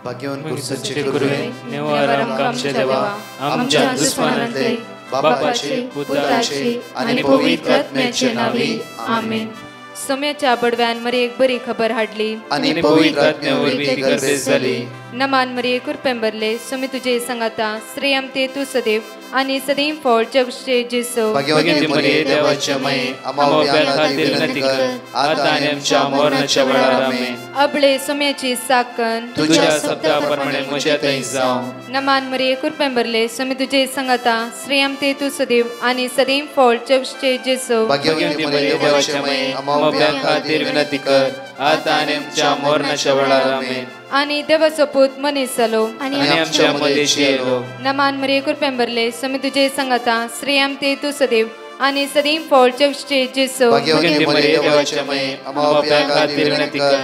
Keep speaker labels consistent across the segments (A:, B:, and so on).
A: भाग्यवान पुरुषाचे गुरुवे निवार आमच्या देवा आमच्या दुश्मनांतले बापाचे पुत्राचे आणि पवित्र आत्म्याचे नावे आमेन.
B: सोम्याच्या बडव्यान मरी एक बरी खबर हाडली
A: आणि पवित्र आत्म्यावर ती गर्भेस झाली.
B: नमान मरी कुरपेंबरले सोमी तुझे संगाता श्रेयम ते तू सदैव आणि सदैव फळ जगचे जेसो.
A: भाग्यवती मरिये देवाच्या माये आम्हा खातीर विनंती कर आता आणि आमच्या मरणाच्या वेळार आमेन.
B: अबळे सोम्याची साकन
A: तुझ्या शब्दाप्रमाणे म्हज्या थंय जावं.
B: नमान मरी कुरपेंबरले सोमी तुझे संगाता श्रेयम ते तू सदैव आणि सदैव फळ जगचे जेसो.
A: भाग्यवती मरिये देवाच्या माये आम्हा खातीर विनंती कर आता आणि आमच्या मरणाच्या वेळार आमेन.
B: आणि देवाचो पूत मनीस जालो
A: आणि आमच्या मदेशी येलो.
B: नमान मरी कुरपेंबरले सोमी तुझे संगाता श्रेयम ते तू सदैव आणि सदैव फळ जगचे जेसो.
A: भाग्यवती मरिये देवाच्या माये आम्हा खातीर विनंती कर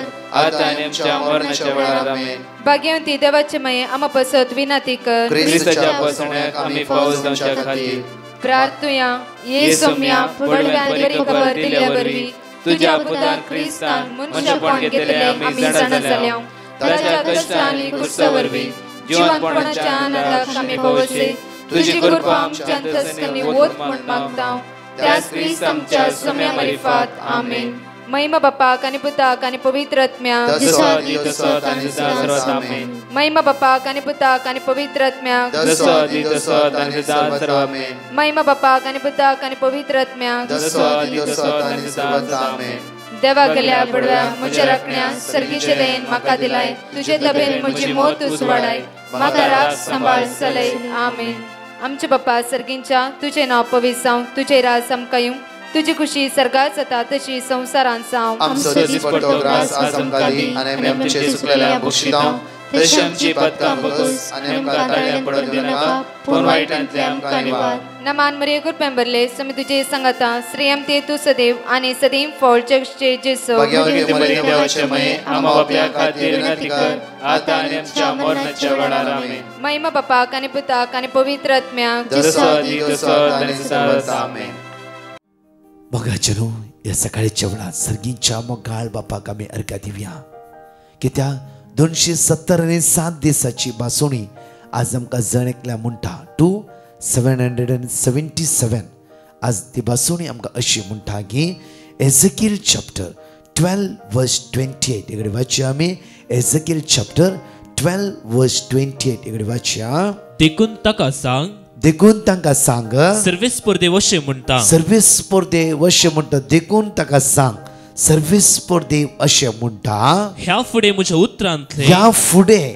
A: आता आणि आमच्या मरणाच्या वेळार आमेन.
B: भाग्यवती देवाचे माये आम्हा पसत विनंती कर
A: ख्रिस्ताच्या पासण्याक आम्ही पावस जावच्या खातीर
B: प्रार्थुया. ये सोम्या बडव्यान बरी खबर दिल्या वरवी तुझ्या पुतान ख्रिस्तान मनुष्यपण घेतले आम्ही जाणा जाल्या. ताच्या कष्टांनी क्रुसावरवी जीवनपणाच्या आनंदाक आम्ही पावसे. तुझी कृपा आमच्या अंतस्करणी वोत म्हण मागता त्याच ख्रिस्त आमच्या सोम्या मरिफात आमेन. महिमा बापाक आणि पुताक आणि पवित्र आत्म्याक महिमा बापाक आणि पुताक आणि पवित्र आत्म्याक महिमा बापाक आणि पुताक आणि पवित्र आत्म्याक देवा गेल्या बडव्या म्हज्या राखण्या सर्गीचे देन म्हाका दिलाय. तुझे तबेन म्हजी मोत तूं वाडाय म्हाका राख सांबाळ चलय आमेन. आमचे बाप्पा सर्गींच्या तुझे नाव पवित्र जावं तुझे राज आमकां येवं तुझी खुशी सर्गात जाता तशी संसारांत जावं.
A: आमचो दिसपट्टो ग्रास आज आमकां दी आनी आमी आमचे सुकलेल्या बक्षितांव तशी आमची पातकां बगस आनी आमकां ताळ्यां पडोवंक दिनाका पूण वायटांतले आमकां निवार.
B: नमान मरिये कुरपेंबरले सोमी तुझे संगाता श्रेयम ते तू सदैव आणि सदैव फळ जगचे जेसो.
A: भाग्यवती मरिये देवाचे माये आम्हा बापया खातीर विनंती कर आता आनी आमच्या मरणाच्या वेळार आमेन.
B: महिमा बापाक आणि पुताक आणि पवित्र आत्म्याक
A: आमेन.
C: मोगाचनो या सकाळच्या वेळात सर्गींच्या मोगाळ बापाक आमी अर्घ्य दिवया. कित्या 277 दिसाची बासोणी आज आमकां जण एकल्या म्हणटा 2777. आज ती बासोणी आमकां अशी म्हणटा की एझेकिएल चॅप्टर 12 वर्स 28 इकडे वाचया आमी. एझेकिएल चॅप्टर 12 वर्स 28 इकडे वाचया.
D: देखून ताका सांग
C: देखून तांकां सांग
D: सर्वेस स्पर्धे वशे म्हणटा
C: सर्वेस स्पर्धे वशे म्हणटा. देखून ताका सांग सर्वेस स्पर्धे अशे म्हणटा
D: ह्या फुडे म्हज्या उतरांतले
C: ह्या फुडे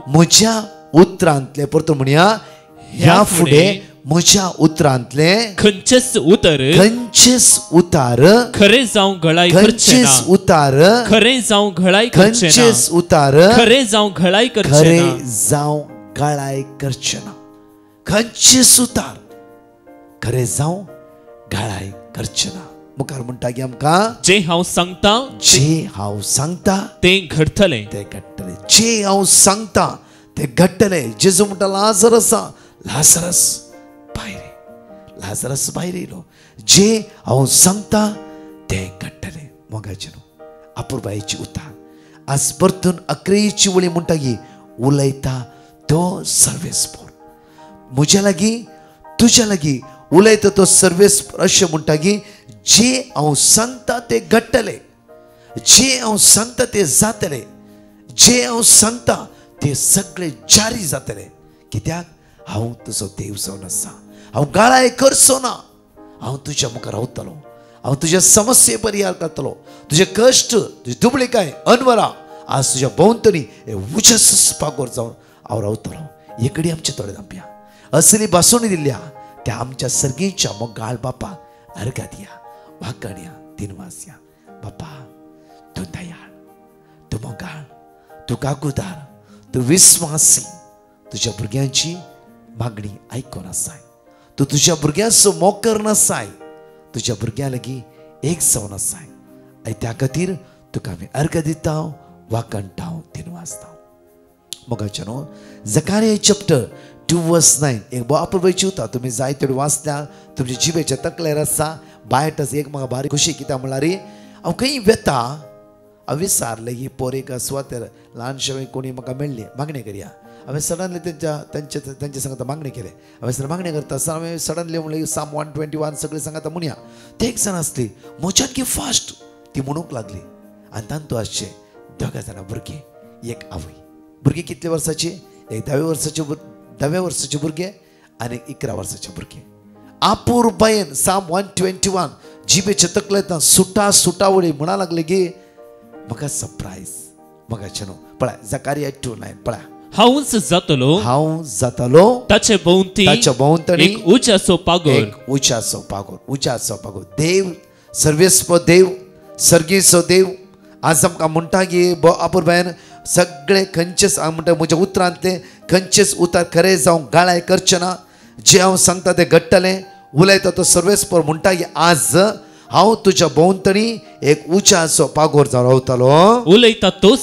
C: म्हज्या उतरांतले परतो म्हणया ह्या फुडे म्हज्या उतरांतले
D: खंयचेच
C: उतार
D: खरे जावं घळाय करचे ना.
C: उतार
D: खरे जावं घळाय करचे ना.
C: उतार
D: खरे जावं घळाय करचे ना.
C: खरे जावं गळाय करचे ना. खंयचेच उतार खरे जावं गळाय करचे ना. मुखार म्हणटा की आमकां
D: जे हांव सांगता ते घडतले.
C: जे हांव सांगता ते घडटले. जेजू म्हणटा लाजरस भायर येयलो. जे हांव सांगता ते घडटले. मोगाचेनो अपुरबायेची उतार आज परतून 11ची वळी म्हणटा की उलयता तो सर्वेस्पर म्हज्या लागीं तुज्या लागीं उलयता तो सर्वेस्पर अशें म्हणटा की जे हांव सांगता ते घडटले. जे हांव सांगता ते जातले. जे हांव सांगता ते सगळे जारी जातले. कित्याक हांव तुजो देव जावन आसा. हांव गाळाय करचो ना. हांव तुज्या मुखार रावतलो. हांव तुज्या समस्ये परिहार करतलो. तुजे कश्ट तुजी दुबळेकाय अनवरां आज तुज्या भोंवतणी हे उजस पागोर जावन हांव रावतलो. एकडी आमचे तोडे दांपया. असली बासोणी दिल्या त्या आमच्या सर्गीच्या मोगाळ बापाक अर्घ्य दिया. वाकण्या दिनवास या बापा तू दयाळ तू मोगाळ तू काकूदार तू विस्वासी. तुझ्या भुरग्यांची मागणी आयकोन आसाय. तू तुझ्या भुरग्यांचो मोकर नासाय. तुझ्या भुरग्यां लागीं एक जावन आसाय. आनी त्या खातीर तुका आमी अर्घ्य दिता वाकणटा दिनवासता. मोगाचेनो जकारिया चॅप्टर 2 वर्स 9 एक बापूबाईची उता तुम्ही जाय तेवढी वाचल्या तुमच्या जिबेच्या तकलेर आसा बायट आसा. एक म्हाका बारीक खुशी कित्याक म्हळ्यार हांव खंय वेता विचारले ही पोरेक स्वातेर ल्हानशे कोणी म्हाका मेळ्ळी मागणी करया हांवें सडनली त्यांचे सांगता मागणी केले हांवें सर मागणी करता सर हांवें सडनली म्हणलें साम 121 सगळीं सांगता म्हणया ते एक जाण आसली म्हज्यातकी फास्ट ती म्हणूंक लागली आनी तांतू आसचे 2 जाणां भुरगीं एक आवय भुरगीं कितले वर्साची एक 10 वर्साचे भुरगे आनी 11 वर्साचे भुरगे आपूर बायेन साम 121 जिबेचे तकलेंत सुटा सुटावळी म्हणा लागले गे म्हाका सरप्रायज म्हाका चनो पळय जकारिया 2:9 पळय
D: हांव जातलो ताचे भोंवतणी एक उंचासो पागोर
C: देव सर्वेस्व देव सर्गीचो देव आज आमकां म्हणटा गे आपूर बायन सगळे खंयचेच म्हणटा म्हज्या उतरांतले खंयचेच उतार खरे जावं गाळाय करचे ना जे हांव सांगता ते घडटलें उलयता तो सर्वेस्पर म्हणटा गे आज हांव तुज्या भोंवतणी एक उंचासो पागोर जावन रावतलो
D: उलयता तो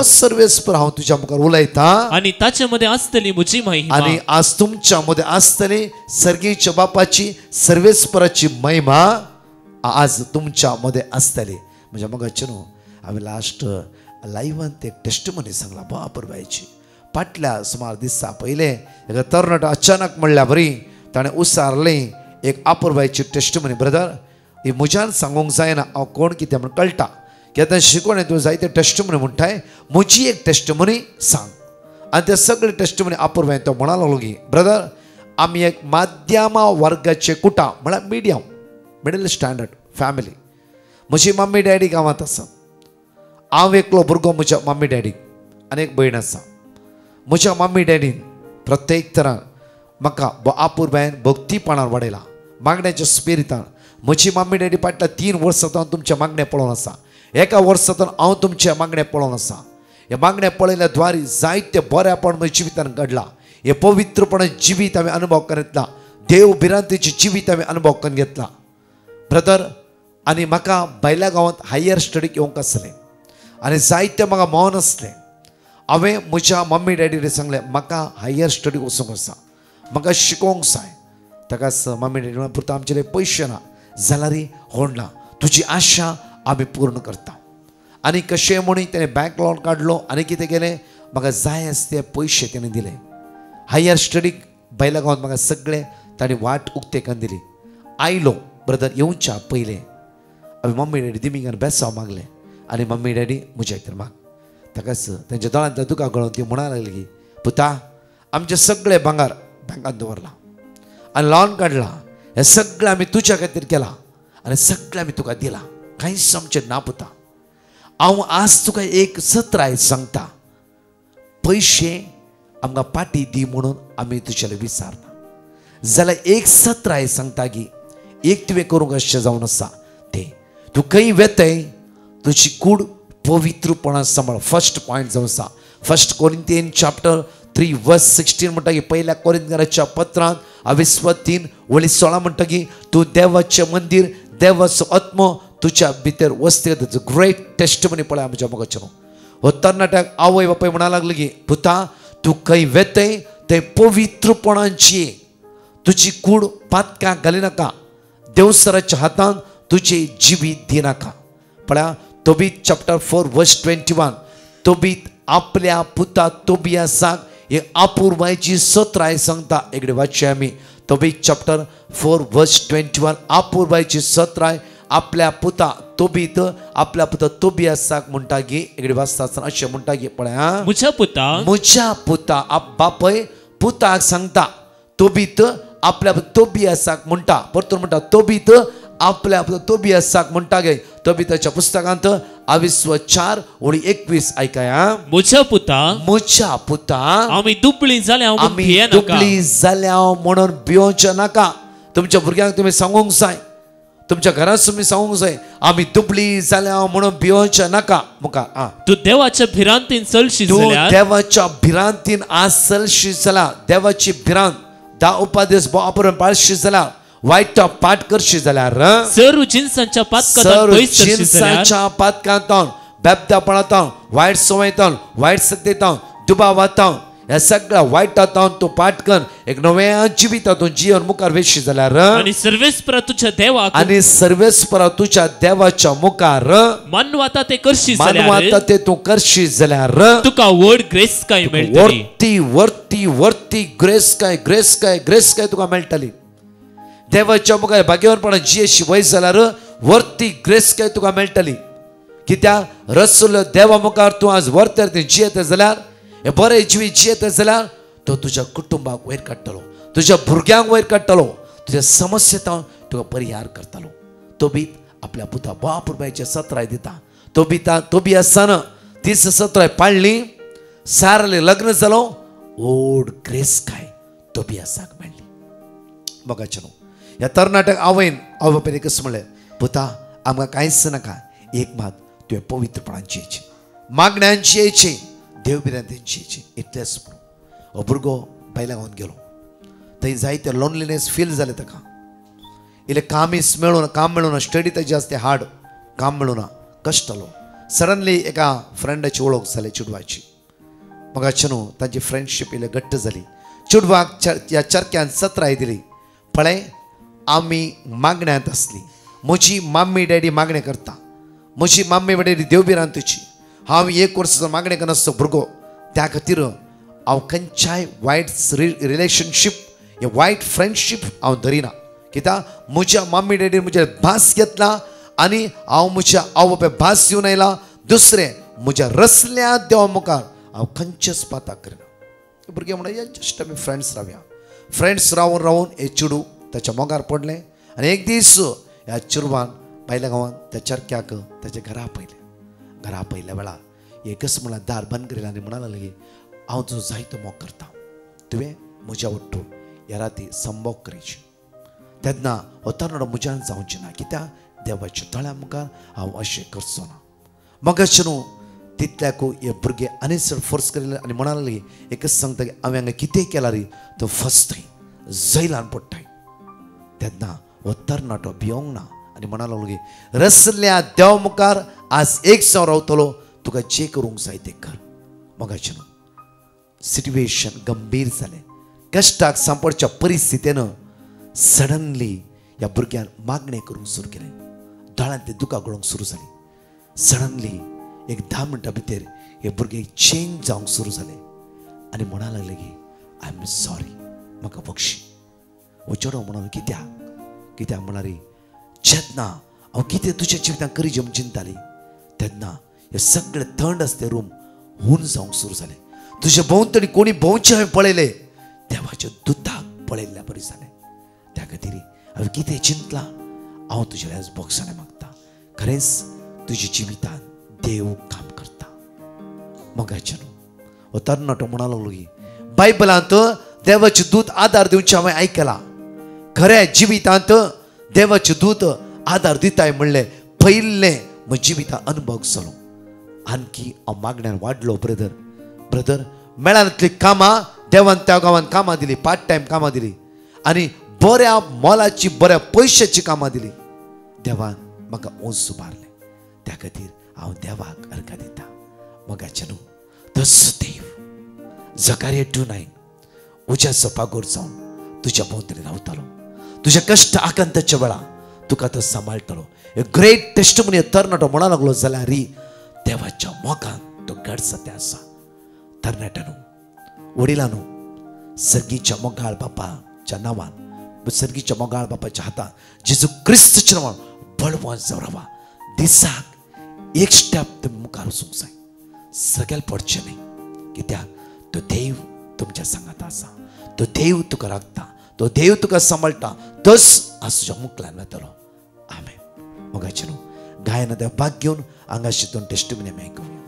D: सर्वेस्पर हांव तुज्या मुखार उलयता आनी ताचे मदें आसतली म्हजी महिमा
C: आनी आज तुमच्या मदें आसतली सर्गीच्या बापाची सर्वेस्पराची महिमा आज तुमच्या मदें आसतली म्हणजे मग न्हू हांवें लास्ट लायव्हांत एक टेस्टमनी सांगला बापूर बायची फाटल्या सुमार दिसा पयले एका तरणाटो अचानक म्हणल्या बरी ताणें उसारलें एक आपूर बायची टेस्टमनी ब्रदर ही म्हज्यान सांगूंक जायना हांव कोण कितें म्हण कळटा की आतां शिकवणें तूं जायते टेस्टमनी म्हणटाय म्हजी एक टेस्टमनी सांग आनी ते सगळे टेस्टमनी आपूर बाय तो म्हणा लागलो की ब्रदर आमी एक माध्यमा वर्गाचे कुटां म्हळ्यार मिडल स्टँडर्ड फॅमिली म्हजी मम्मी डॅडी गांवांत आसा हांव एकलो भुरगो म्हज्या मम्मी डॅडीक आनी एक भयण आसा म्हज्या मम्मी डॅडीन प्रत्येक तरान म्हाका आपूर बायन भक्तीपणान वाडयला मागण्याच्या स्पिरितान म्हजी मम्मी डॅडी फाटल्या 3 वर्सांतून तुमचे मागणे पळोवन आसा एका वर्सांतून हांव तुमचे मागणे पळोवन आसा हे मागणे पळयल्या द्वारे जायते बरेपण म्हज्या जिवितान घडला हे पवित्रपण जिवीत हांवें अनुभव करून घेतला देव भिरांतीचे जिवीत हांवें अनुभव करून घेतला ब्रदर आनी म्हाका भायल्या गांवांत हायर स्टडीक येवंक आसलें आनी जायते म्हाका मौन आसलें हांवें म्हज्या मम्मी डॅडीक सांगलें म्हाका हायर स्टडीक वचूंक आसा म्हाका शिकोवंक जाय ताकाच मम्मी डॅडी म्हणून पुरता आमचे पयशे ना जाल्यार होडला तुजी आशा आमी पूर्ण करता आनी कशें म्हणून तेणें बँक लोन काडलो आनी कितें केलें म्हाका जाय आसते पयशे तेणें दिले हायर स्टडीक भायल्या गांवांत म्हाका सगळें ताणें वाट उक्ते करून दिली आयलो ब्रदर येवच्या पयलें हांवें मम्मी डॅडी दिमींगान बेसांव मागलें आनी मम्मी डॅडी म्हज्या भितर माग ताकाच तेंच्या दोळ्यांत दुकां गळोवन ती म्हणा लागली की पुता आमचें सगळें भांगार बँकांत दवरला आनी लॉन काडला हें सगळें आमी तुज्या खातीर केलां आनी सगळें आमी तुका दिलां कांयच आमचें ना पुता हांव आज तुका एक सत्राय सांगता पयशे आमकां पाटी दी म्हणून आमी तुजेले विचारना जाल्यार एक सत्राय सांगता की एक तुवें करूंक अशें जावन आसा तें तूं खंय वेतय तुजी कूड पवित्रपणान सांबाळ फर्स्ट पॉयंट जावन आसा 1 कोरिंथियन चॅप्टर 3 वर्स 16 म्हणटा की पहिल्या कोरिंथीयांच्या पत्रांत 23:16 म्हणटा की तूं देवाचें मंदिर देवाचो आत्मो तुज्या भितर वस्ती ग्रेट टेस्टमनी पळय आमच्या मोगाचें हो तरणाट्याक आवय बापाय म्हणा लागले की पुता तूं खंय वेतय थंय पवित्रपणान जिये तुजी कूड पातकां घालिनाका देवसराच्या हातांत तुजें जिवीत दिनाका पळया तोबीत चॅप्टर 4 वर्स 21 तोबीत आपल्या पुता तोबियासाक हे आपूर बायची सत्राय सांगता एकडें वाचया आमी तोबीत चॅप्टर 4 वर्स 21 आपूर बायची सत्राय आपल्या पुता तोबीत आपल्या पुता तोबियासाक म्हणटा की एकडें वाचता आसतना अशें म्हणटा की पळया म्हज्या पुता बापय पुताक सांगता तोबीत आपल्या तोबियासाक म्हणटा परतून म्हणटा तोबीत आपल्या तोबियासाक म्हणटा गे तोबिताच्या पुस्तकांत 4:21 ऐकाया
D: म्हज्या पुता आमी दुबळी
C: जाल्या म्हणून भियोंचे नाका तुमच्या भुरग्यांक तुमी सांगूंक जाय तुमच्या घरांत तुमी सांगूंक जाय आमी दुबळी जाल्या म्हणून भियोंचे नाका मुखार
D: तूं देवाच्या भिरांतीन चलशी जाल्यार
C: देवाच्या भिरांतीन आज चलशी जाल्यार देवाची भिरांत 10 उपादेश वापरून पाळशी जाल्यार वायट पाठ करशी जाल्यार
D: सरू जिन्साच्या पातकांतावन बेबदापणांतावन वायट संवयतावन वायट सत्तेतावन दुबावातावन
C: ह्या सगळ्या वायटांतून तूं पाटकन एक नव्या जिवितांतून जीवन मुखार वेशी जाल्यार
D: आणि सर्वेस्परा तुझ्या देवाक
C: आणि सर्वेस्परा तुझ्या देवाच्या मुखार
D: मानवाता ते करशी जाल्यार
C: मानवाता ते तूं करशी जाल्यार
D: तुका व्हड ग्रेस काय मेळटली.
C: वर्ती वर्ती वर्ती ग्रेस काय तुका मेळटली. देवाच्या मुखार भाग्यवानपणान जियेशी वय जाल्यार वर्ती ग्रेस काय तुका मेळटली. कित्याक रसुल्लो देवा मुखार तूं आज वर्तेर जियेत जाल्यार हे बरे जिवी जियेत जाल्यार तो तुझ्या कुटुंबाक वयर काडटलो, तुझ्या भुरग्यांक वयर काडटलो, तुझ्या समस्येंत तुका परिहार करतलो. तो बी आपल्या पुता बापूरबाईच्या सत्राय दिता. तो बी आसतना 30 सत्राय पाळली, सारले लग्न जालो, ओड ग्रेस काय तो बी आसाक मेळ्ळी. बघाचे न्हू ह्या तरणाट्याक आवय बापायन एकच म्हणलें, पुता आमकां कांयच नाका, एक मात तुवें पवित्रपणान जियेचें, मागण्यांत जियेचें, देव बिरांत जियेचें, इतलेंच म्हणून हो भुरगो बायल्या गांवांत गेलो. थंय जायते लोनलीनेस फील जालें ताका. इल्लें काम मेळूना, स्टडी ताची आसता हार्ड, काम मेळूना, कश्ट आलो. सडनली एका फ्रेंडाची वळख जाली चेडवाची. मगाचे न्हू तांची फ्रेंडशीप इल्ली घट्ट जाली. चेडवाक ह्या चरक्यान सत्राय दिली. पळय आमी मागण्यांत आसली, म्हजी मम्मी डॅडी मागणें करता, म्हजी मम्मी डॅडी देव बिरांत तुजी, हांव 1 वर्साचो मागणें करनासतो भुरगो, त्या खातीर हांव खंयच्याय वायट रिलेशनशीप हे वायट फ्रेंडशीप हांव धरिना. कित्याक म्हज्या मम्मी डॅडी म्हजे भास घेतला आनी हांव म्हज्या आवय बापाय भास घेवन आयला. दुसरें म्हज्या रसल्या देवा मुखार हांव खंयचेच पाताक करना. भुरगे म्हणून जस्ट आमी फ्रेंड्स रावया. फ्रेंड्स रावून हे चेडू ताच्या मोगार पडलें आनी एक दीस ह्या चेडवान भायल्या गांवांत त्या चरक्याक ताच्या घरा पयलें. घरा पयल्या वेळार एकच म्हणल्यार दार बंद करिलें आनी म्हणूंक लागलें, हांव तुजो जायतो मोग करता, तुवें म्हज्या वट्टू ह्या राती संभोग करची. तेन्ना हो तरणाटो म्हज्यान जावचें ना, कित्याक देवाच्या तळ्या मुखार हांव अशें करचो ना. मगाचे न्हू तितल्याकू हे भुरगे आनी चड फोर्स करिले आनी म्हणूंक लागली, एकच सांगता की हांवें हांगा कितें केलां रे तो फसताय, जैलान पडटाय. तेन्ना हो तरणाटो भियोंक ना आनी म्हणूंक लागलो की रसल्या देवा मुखार आज एक जावन रावतलो, तुका जें करूंक जाय तें कर. मगाचे न्हू सिट्युएशन गंभीर जालें, कश्टाक सांपडच्या परिस्थितीन सडनली ह्या भुरग्यान मागणें करूंक सुरू केलें. दोळ्यांत तें दुकां गळोवंक सुरू जालीं. सडनली एक 10 मिनटां भितर हे भुरगे चेंज जावंक सुरू जालें आनी म्हणूंक लागले की आय एम सॉरी, म्हाका बक्षी. हो चेडो म्हणून कित्याक म्हणाली, जेन्ना हांव कितें तुज्या जिवितांत करी जेवून चिंताली तेन्ना हे सगळे थंड आसते रूम हून जावंक सुरू जालें. तुजे भोंवतणी कोणी भोंवचे हांवें पळयले, देवाच्या दुताक पळयल्ल्या बरी जालें. त्या खातीर हांवें कितें चिंतलां हांव तुज्या ह्याच बॉक्सांनी मागता. खरेंच तुज्या जिवितांत देव काम करता. मोगाचे न्हू हो तरणाटो म्हणूंक लागलो की बायबलांत देवाचे दूत आदार दिवचे हांवें आयकलां. खऱ्या जिवितांत देवाचे दूत आदार दिताय म्हणलें पयलें म्हज्या जिवितांत अनुभव जालो. आणकी हांव मागण्यान वाडलो. ब्रदर मेळांतली कामां देवान त्या गांवांत कामां दिली, पार्ट टायम कामां दिली आनी बऱ्या मोलाची बऱ्या पयशाची कामां दिली. देवान म्हाका उंच उबारलें. त्या खातीर हांव देवाक अर्घ दिता. मोगाचे न्हू तसो देव झकारिया 2:9 उज्याचो पागोर जावन तुज्या भोंवतणी रावतलो. तुज्या कश्ट आकांताच्या वेळा तुका तो सांबाळटलो. एक ग्रेट टेस्टिमोनी तरणाटो म्हणूंक लागलो जाल्यार देवाच्या मोगान तो गडसते आसा. तरणाट्यानो वडिलांनो सर्गीच्या मोगाळ बापाच्या नांवान, सर्गीच्या मोगाळ बापाच्या हातान जेजू क्रिस्तच्या नांवान बळवंत जावं रावा. दिसाक एक स्टेप तुम्ही मुखार वचूंक जाय, सकयल पडचें न्ही. कित्याक तो देव तुमच्या सांगात आसा, तो देव तुका राखता, तो देव तुका सांबाळटा. तोच आज तुज्या मुखल्यान येतलो. आमेन. मोगाचे न्हू गायन देव भाग घेवन हांगाशी दोन टेस्टिमोनी आमी आयकुया.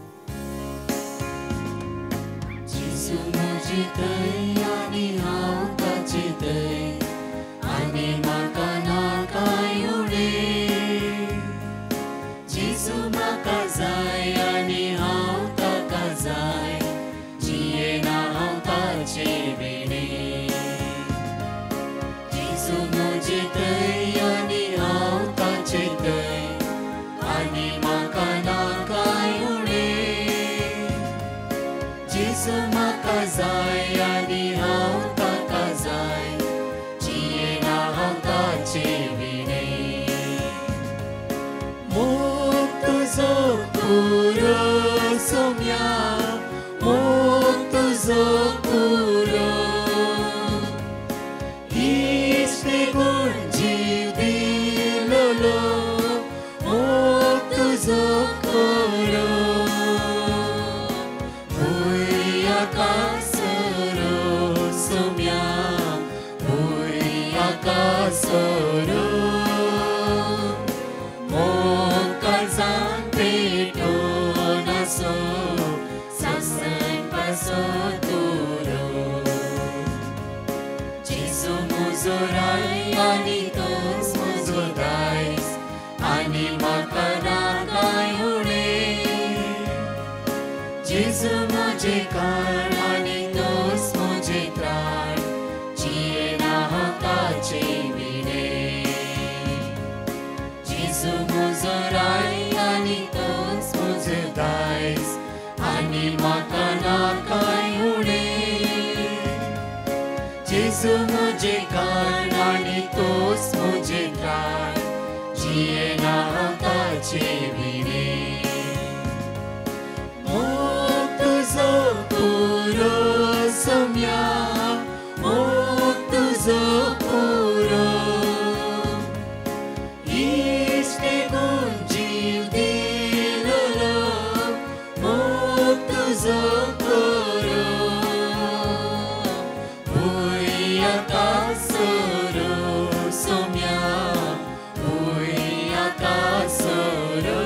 E: Jesu maka zai
A: पुरो सोम्या मोग तुझो पुरो इश्टे गुण जीव दिलोलो मोग तुझो कोरो भुया कासरो सोम्या भुया कासरो आणि तोच म्हजो दायज आनी म्हाका नाकाय उणें जेजू म्हजें कारण आनी तोच म्हजें त्राण जियेना हांव ताचे विणें जेजू म्हजो राय आनी तोच म्हजो दायज आनी म्हाका नाकाय उणें जेजू म्हजें कारण आनी तोच म्हजें त्राण जियेना हांव ताचे विणें मोग तुजो पुरो सोम्या मोग तुजो पुरो इश्टे गुण जीव दिलोलो मोग तुजो पुरो भुया कासरो सोम्या भुया कासरो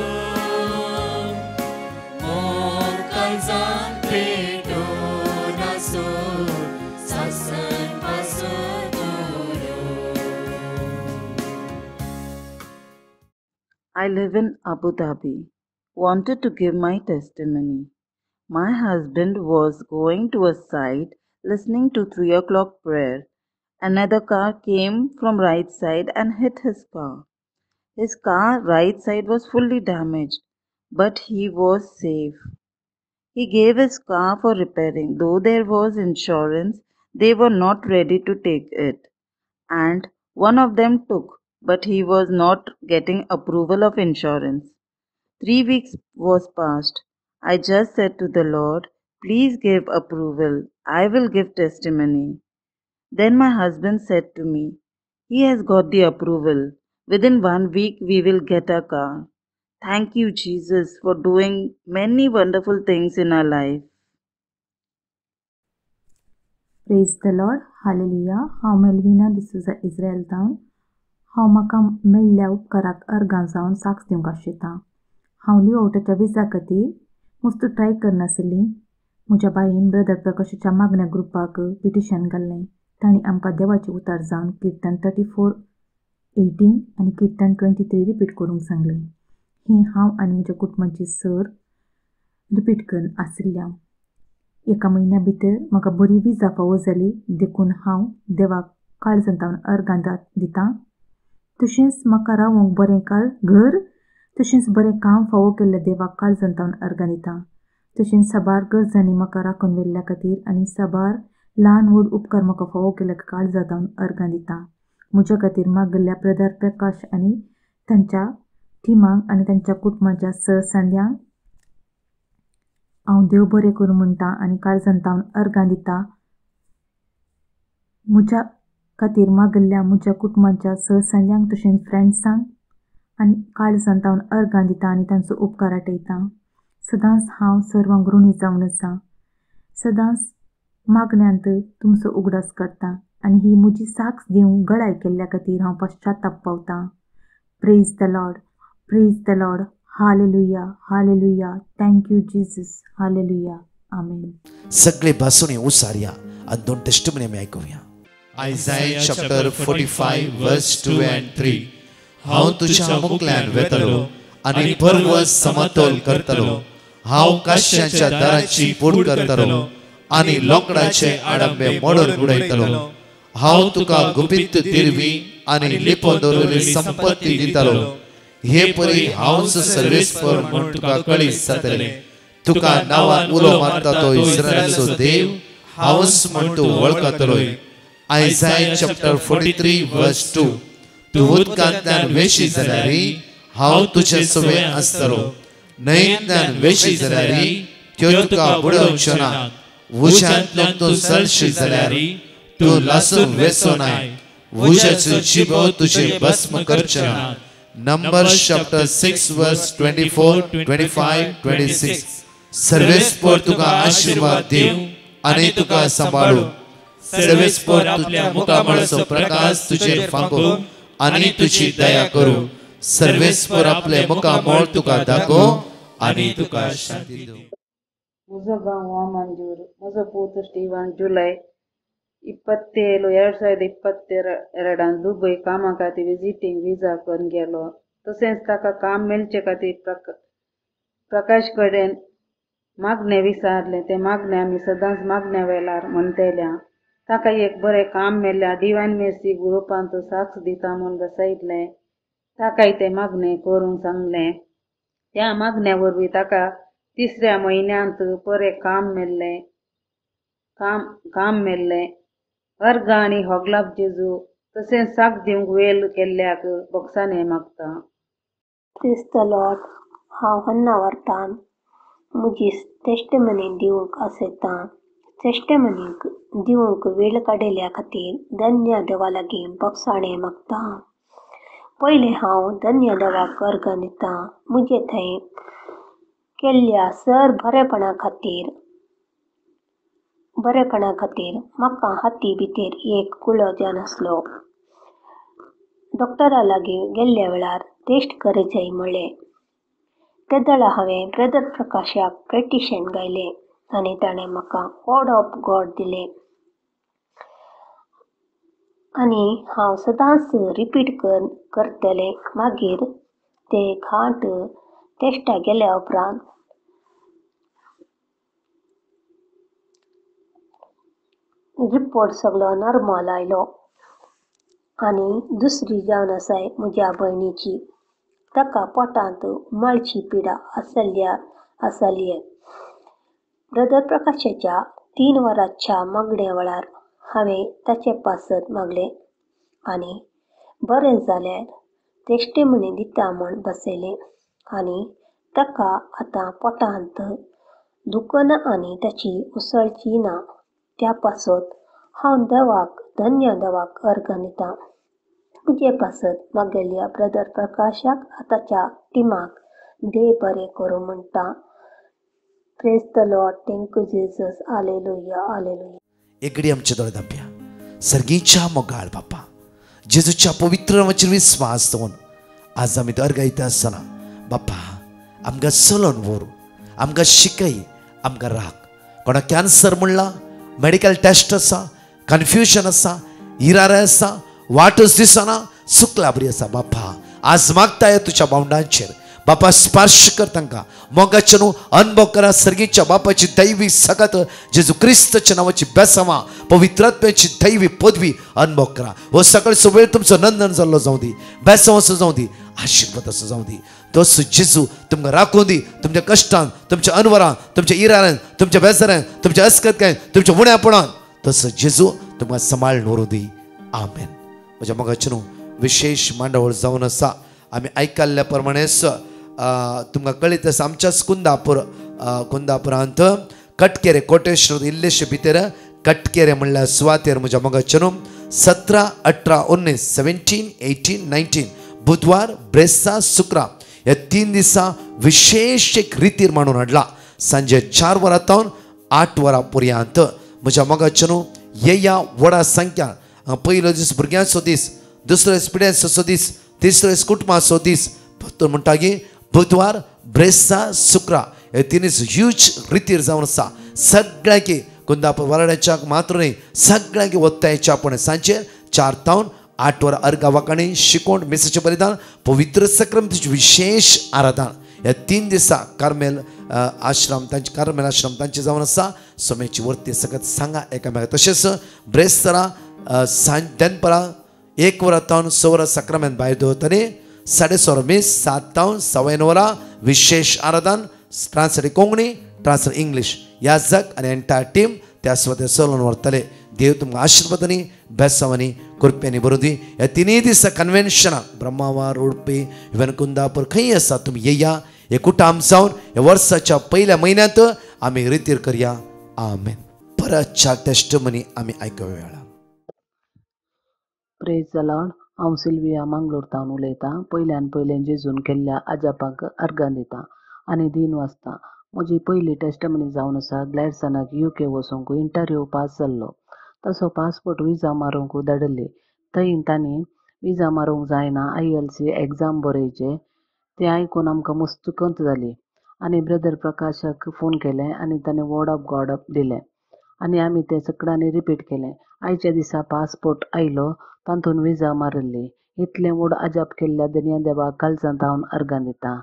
A: मोग काळजान पेटोवन आसो सासन पासून दुरो
E: I live in Abu Dhabi. Wanted to give my testimony. My husband was going to a site listening to 3 o'clock prayer. Another car came from right side and hit his car. His car right side was fully damaged, but he was safe. He gave his car for repairing. Though there was insurance, they were not ready to take it. And one of them took, but he was not getting approval of insurance. 3 weeks was passed. I just said to the Lord, please give approval. I will give testimony. Then my husband said to me, he has got the approval. Within 1 week we will get a car. Thank you, Jesus, for doing many wonderful things in our life.
F: Praise the Lord. Hallelujah. हांव Melvina D'Souza Israel जावन हांव म्हाका मेळ्ळ्या उपकाराक अर्गां जावन साक्ष दिवंक आशिता. हांव लिओवटाच्या विजा खातीर मस्त ट्राय करनासली. म्हज्या बाईन ब्रदर प्रकाशाच्या मागण्या ग्रुपाक पिटिशन घाल्लें. तांणी आमकां देवाचे उतार जावन किर्तन 34:18 आनी किर्तन 23 रिपीट करूंक सांगलें. ही हांव आनी म्हज्या कुटुंबाची सर रिपीट करून आशिल्ल्या. एका म्हयन्या भितर म्हाका बरी विजा फावो जाली. देखून हांव देवाक काळजांतावन अर्गां दितां. तशेंच म्हाका रावूंक बरें घर तशेंच बरें काम फावो केल्ल्या देवाक काळजांतावन अर्गां दितां. तशेंच साबार गरजांनी म्हाका राखून व्हेल्ल्या खातीर आनी साबार ल्हान व्हड उपकार म्हाका फावो केल्ल्या काळजांतावन अर्गां दितां. म्हज्या खातीर मागल्ल्या ब्रदर प्रकाश आनी तांच्या टिमांक आनी तांच्या कुटुंबाच्या सहसांद्यांक हांव देव बरें करूं म्हणटां आनी काळजांतावन अर्गां दितां. म्हज्या खातीर मागल्ल्या म्हज्या कुटुंबाच्या सहसांद्यांक तशेंच फ्रेंड्सांक आनी काळजांतावन अर्गां दितां आनी तांचो उपकार आठयतां. सदांच हांव सर्वांक ऋणी जावन आसा. सदांच मागण्यांत तुमचो उगडास करतां आनी ही म्हजी साक्ष दिवंक गळाय केल्ल्या खातीर हांव पश्चाताप पावतां. Praise the lord, praise the lord. Hallelujah, hallelujah. Thank you Jesus. Hallelujah. Amen.
C: सगळे भासुणे उसारया आणि 2 टेस्टिमनी आमी आयकुया.
D: Isaiah chapter 45 verse 2 and 3. हांव तुज्या मुखल्यान वेतलो आनी पर्वत समतोल करतलो. हांव काश्यांच्या दाराची पोड करतलो आनी लोकडाचे आडंबे मोडून उडयतलो. हांव तुका गुपित दिरवी आनी लिपोन दवरिल्ली संपत्ती दितलो. हे परी हांवच सर्वेस्पर म्हूण तुका कळीत जातलें. तुका नांवान उलो मारता तो इस्रायलाचो देव हांवच म्हूण तूं वळखतलोय. Isaiah chapter 43 verse 2. तूं उदकांतल्यान वेशी जाल्यारय हांव तुजे सुवे आसतलो. न्हंयेंतल्यान वेशी जाल्यारी त्यो तुका बुडोवच्यो नात. उज्यांतल्यान तूं चलशी जाल्यारी तूं लासून वेसोनाय. उज्याचो जिबो तुजे भस्म करचे नात. Numbers chapter 6 verse 24, 25, 26. सर्वेस्पर तुका आशीर्वाद दिव आनी तुका सांबाळू. सर्वेस्पर आपल्या मुखामळाचो प्रकाश तुजेर फांको आनी तुजी दया करूं. सर्वेस्पर आपले मुखामळ तुका दाखो आनी तुका शांती दिवं.
E: म्हजो गांव हो मंजूर. म्हजो पूत स्टीवन जुलय 27/2022 दुबय कामा खातीर विजिटींग विजा करून गेलो. तशेंच ताका काम मेळचे खातीर प्रकाश कडेन मागणें विचारलें. तें मागणें आमी सदांच मागण्या वेळार म्हणटल्या. ताका एक बरें काम मेळ्ळ्या. डिवायन मेर्सी ग्रुपान तो साक्ष दिता म्हूण बसयिल्लें. ताकाय तें मागणें करूंक सांगलें. त्या मागण्या वरवीं ताका 3ऱ्या म्हयन्यांत बरें काम मेळ्ळें. अर्ग आनी होगलाप जेजू तशेंच साक दिवंक वेळ केल्ल्याक बक्षाने मागता.
G: Praise the Lord. हांव हन्ना वर्तान म्हजी टेस्टिमनी दिवंक आसयतां. टेस्टिमनी दिवंक वेळ काडिल्ल्या खातीर धन्य देवा लागीं बक्षाणे मागता. पयलें हांव धन्य देवाक अर्ग दितां म्हजे थंय केल्ल्या सर बरेपणा खातीर. म्हाका हाती भितर एक कुळो जाय नासलो. डॉक्टरा लागीं गेल्ल्या वेळार टेस्ट करचें म्हणलें. तेदळा हांवें ब्रदर प्रकाशाक पेटिशन गायलें आनी ताणें म्हाका वर्ड ऑफ गॉड दिलें आनी हांव सदांच रिपीट करतलें. मागीर ते घांट टेस्टा गेल्या उपरांत रिपोर्ट सगळो नॉर्मल आयलो. आनी दुसरी जावन आसाय म्हज्या भयणीची. ताका पोटांत उमाळची पिडा आसली. ब्रदर प्रकाशाच्या 3 वरांच्या मागण्या वेळार हांवें ताचे पासत मागलें आनी बरें जाल्यार टेस्टिमनी दिता म्हूण बसयलें. आनी ताका आतां पोटांत दुखना आनी ताची उसळची ना. त्या पासत हांव धन्य देवाक अर्ग दितां. म्हजे पासत मागेल्या ब्रदर प्रकाशाक आतांच्या टिमाक देव बरें करूं म्हणटा. Praise the lord. Thank you Jesus. Hallelujah hallelujah.
C: एकडी आमचे दोळे धांपया. सर्गीच्या मोगाळ बापा जेजूच्या पवित्र नांवाचेर विस्वास दवरून आज आमी अर्ग दिता आसतना बापा आमकां चलोवन व्हर, आमकां शिकय, आमकां राख. कोणाक कॅन्सर म्हणला, मेडिकल टेस्ट आसा, कन्फ्युजन आसा, इरारे आसा, वाटच दिसना, सुकला बरी आसा. बापा आज मागताय तुज्या बावंडांचेर बापा स्पर्श कर. तांकां मोगाचे न्हू अनुभव करा. सर्गीच्या बापाची दैवी सगत जेजू क्रिस्तच्या नांवाची बेसांवां पवित्रात्म्याची दैवी पदवी अनुभव करा. हो सकाळचो वेळ तुमचो नंदन जाल्लो जावं दी, बेसांवाचो जावं दी, आशिर्वाद असो जावं दी. तोच जेजू तुमकां राखून दी. तुमच्या कश्टान, तुमच्या अनवरान, तुमच्या इराऱ्यान, तुमच्या बेजाऱ्यान, तुमच्या अस्कतकायन, तुमच्या उण्यापणान तसो जेजू तुमकां सांबाळून व्हरूं दी. आमेन. म्हज्या मोगाचे न्हू विशेष मांडावळ जावन आसा. आमी आयकल्ल्या प्रमाणेच तुमकां कळीत आसा आमच्याच कुंदापुरांत कटकेरे कोटेश्वर इल्लेशे भितर कटकेरे म्हणल्यार सुवातेर म्हज्या मोगाचे न्हू 17, 18, 19, 17, 18, 19 बुधवार, ब्रेस्तार, शुक्रार ह्या 3 दिसा विशेष एक रितीर मांडून हाडला. सांजे 4 वरांतावन 8 वरां पर्यंत. म्हज्या मोगाचे न्हू येया व्हडा संख्या. पयलो दीस भुरग्यांचो दीस, दुसरो दीस पिड्यांचो दीस, तिसरो दीस कुटुंबाचो दीस म्हणटागी बुधवार, ब्रेस्तार, शुक्रार हे 3 दीस ह्यूज रितीर जावन आसा. सगळ्यांकी कुंदापूर वाराड्याच्या मात्र न्ही सगळ्यांकी वत्तायच्या. पण सांजे 4 तावन 8 वरां अर्गा वाकाणी, शिकोण, मिसाचें बलिदान, पवित्र सक्रामेंताचें विशेष आराधन ह्या 3 दिसा कार्मेल आश्रम तांचे जावन आसा. सोमेची वर्ती सगळ्यात सांगा एकामेकाक. तशेंच ब्रेस्तारा दनपरां 1 वरां तावन 6 वरां सक्रामेंत भायर दवरतली. 6:30 मीस 7 तावन 9:15 वरां विशेष आराधन. Translate Konkani, translate English. याजक आनी एंटायर टीम त्या सुवातेर चलोवन व्हरतले. देव तुमकां आशिर्वादांनी बेसांवांनी कृपेनी भरूं दी. ह्या 3 दिसा कन्वेन्शनाक ब्रह्मावार, उडपी, इवन कुंदापूर खंय आसा तुमी येया. हे कुटाम जावन ह्या वर्साच्या पहिल्या म्हयन्यांत आमी रितीर करया. आमेन. परतच्या टेस्टमनी आमी आयकूया वेळा.
H: Praise the Lord. हांव सिल्विया मंगळूरतावन उलयतां. पयलें जेजून केल्ल्या आजापाक अर्गां दिता आनी दिन वाचता. म्हजी पयली टेस्टमनी जावन आसा. ग्लॅडसनाक UK वचूंक इंटरव्यू पास जाल्लो. तसो पासपोर्ट विजा मारूंक धाडली. थंय तांणी विजा मारूंक जायना, IELTS एग्जाम बरयचे. तें आयकून आमकां मस्त कंत जाली आनी ब्रदर प्रकाशाक फोन केलें आनी ताणें वर्ड ऑफ गॉड दिलें आनी आमी तें सगळ्यांनी रिपीट केलें. आयच्या दिसा पासपोर्ट आयलो, तातूंत विजा मारिल्ली. इतलें व्हड अजाप केल्ल्या दुनिया देवाक काळजांत हांव अर्गां दितां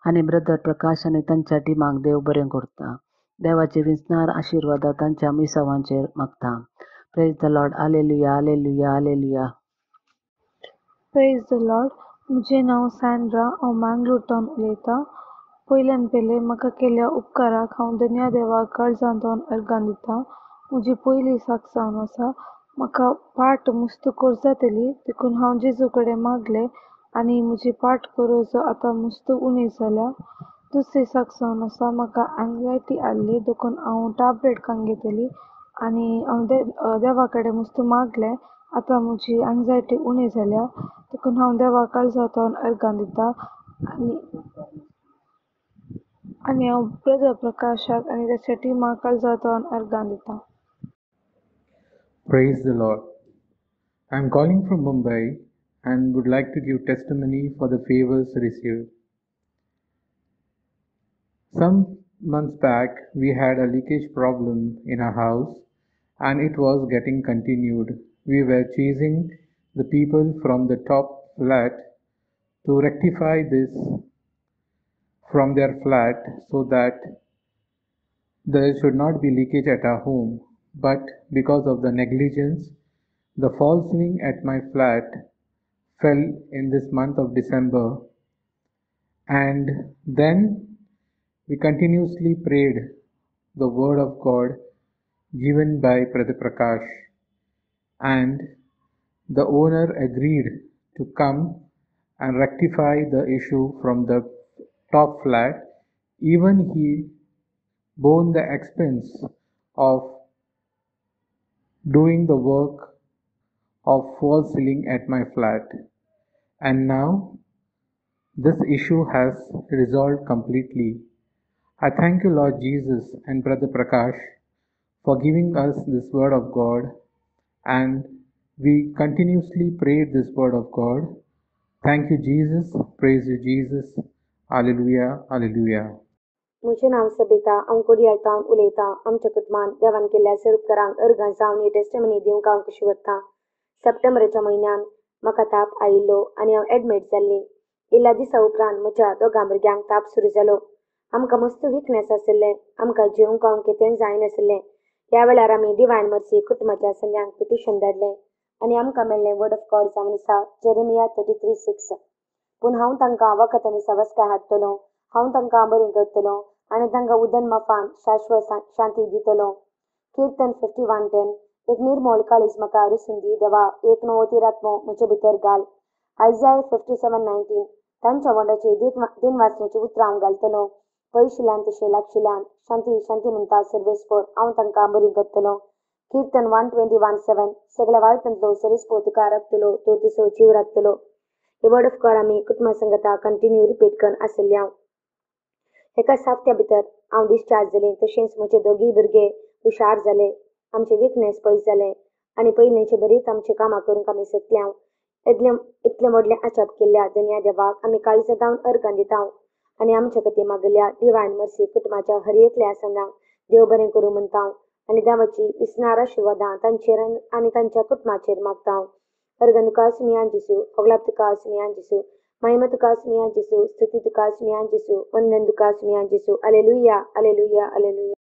H: आनी ब्रदर प्रकाश आनी तांच्या टिमाक देव बरें करता. देवाचे विस्नार आशिर्वाद तांच्या मिसावांचेर मागता. Praise the lord. Hallelujah, hallelujah, hallelujah.
B: Praise the Lord. म्हजें नांव सॅन्ड्रा. हांव मंगळूरतावन उलयतां. पयले म्हाका केल्ल्या उपकाराक हांव दुनिया देवाक काळजांतल्यान अर्गां दितां. म्हजी पयली साक जावन आसा. म्हाका पाठ मस्त कोर्स जातली, देखून हांव जेजू कडेन मागलें आनी म्हजी पाठ गरज आतां मस्त उणी जाल्या. दुसरी साक जावन आसा. म्हाका एंग्जायटी आसली, देखून हांव टॅबलेट घेतली आनी हांव देवा कडेन मस्त मागलें. आतां म्हजी एंग्जायटी उणी जाल्या, देखून हांव देवा काळजांतल्यान अर्गां दितां आनी हांव ब्रदर प्रकाशाक आनी ताच्या टिमाक काळजांतल्यान अर्गां दितां.
I: Praise the Lord. I am calling from Mumbai and would like to give testimony for the favors received. Some months back, we had a leakage problem in our house and it was getting continued. We were chasing the people from the top flat to rectify this from their flat so that there should not be leakage at our home. But because of the negligence, the fall ceiling at my flat fell in this month of December, and then we continuously prayed the word of God given by Brother Prakash, and the owner agreed to come and rectify the issue from the top flat. Even he borne the expense of doing the work of false ceiling at my flat, and now this issue has resolved completely. I thank you, Lord Jesus and Brother Prakash, for giving us this word of God, and we continuously prayed this word of God. Thank you, Jesus. Praise you, Jesus. Hallelujah, hallelujah.
J: म्हजें नांव सबिता. हांव कोडयाळतावन उलयतां. आमच्या कुटुंबान देवान केल्ल्या उपकारांक अर्गां जावन ही testimony दिवंक हांव कशी व्हरतां. सप्टेंबराच्या म्हयन्यान म्हाका ताप आयिल्लो आनी हांव एडमीट जाल्लें. इल्ल्या दिसा उपरांत म्हज्या दोगां भुरग्यांक ताप सुरू जालो. आमकां मस्त विकनेस आशिल्लें. आमकां जेवंक खावंक कितें जायनाशिल्लें. ह्या वेळार आमी डिवायन मर्सी कुटुंबाच्या सगळ्यांक पिटिशन धाडलें आनी आमकां मेळ्ळें वर्ड ऑफ गॉड जावन आसा जेरेमिया 33:6. पूण हांव तांकां वखद आनी सवस्कार हाडटलो. हांव तांकां बरें करतलो आनी तांकां उदन मोफान शाश्वत शांती दितलो. कीर्तन 51:10. एक निर्मळ काळीज म्हाका रुसून दी देवा, एक नवो तिरात्मो म्हजे भितर घाल. आयजाय 57:19. तांच्या वांगडाची दिन वाचण्याची उतरां हांव घालतलो. पयशिल्ल्यान तशें लागशिल्ल्यान शांती शांती म्हणटा सर्वेस्पर हांव तांकां बरी करतलो. कीर्तन 121:7. सगळ्या वायटांतलो सरीसपो तुका राखतलो, तो तुजो जीव राखतलो. हे वर्ड ऑफ गॉड आमी कुटुंबा संगता कंटिन्यू रिपीट करून आशिल्ले. हांव एका साप्त्या भितर हांव डिस्चार्ज जालें. तशेंच म्हजे दोगूय भुरगे हुशार जाले. आमचे विकनेस पयस जालें आनी पयलींचे बरीच आमचे कामां करूंक आमी शकले. हांव इतलें व्हडलें आचाप केल्ल्या दुनिया देवाक आमी काळजांतल्यान अर्गां दिता आनी आमच्या खातीर मागल्या डिवायन मर्सी कुटुंबाच्या हर एकल्या आसनाक देव बरें करूं म्हणटा हांव आनी देवाची विस्नार आशिर्वादां तांचेर आनी तांच्या कुटुंबाचेर मागता हांव. अर्गां तुका आसुमियान जेसू, होगलाप तुका आसुमियान जेसू, महिमा तुका आसुमियान जेसू, स्तुती तुका आसुमियान जेसू, वंदन तुका आसुमियान जेसू. Hallelujah, hallelujah, hallelujah.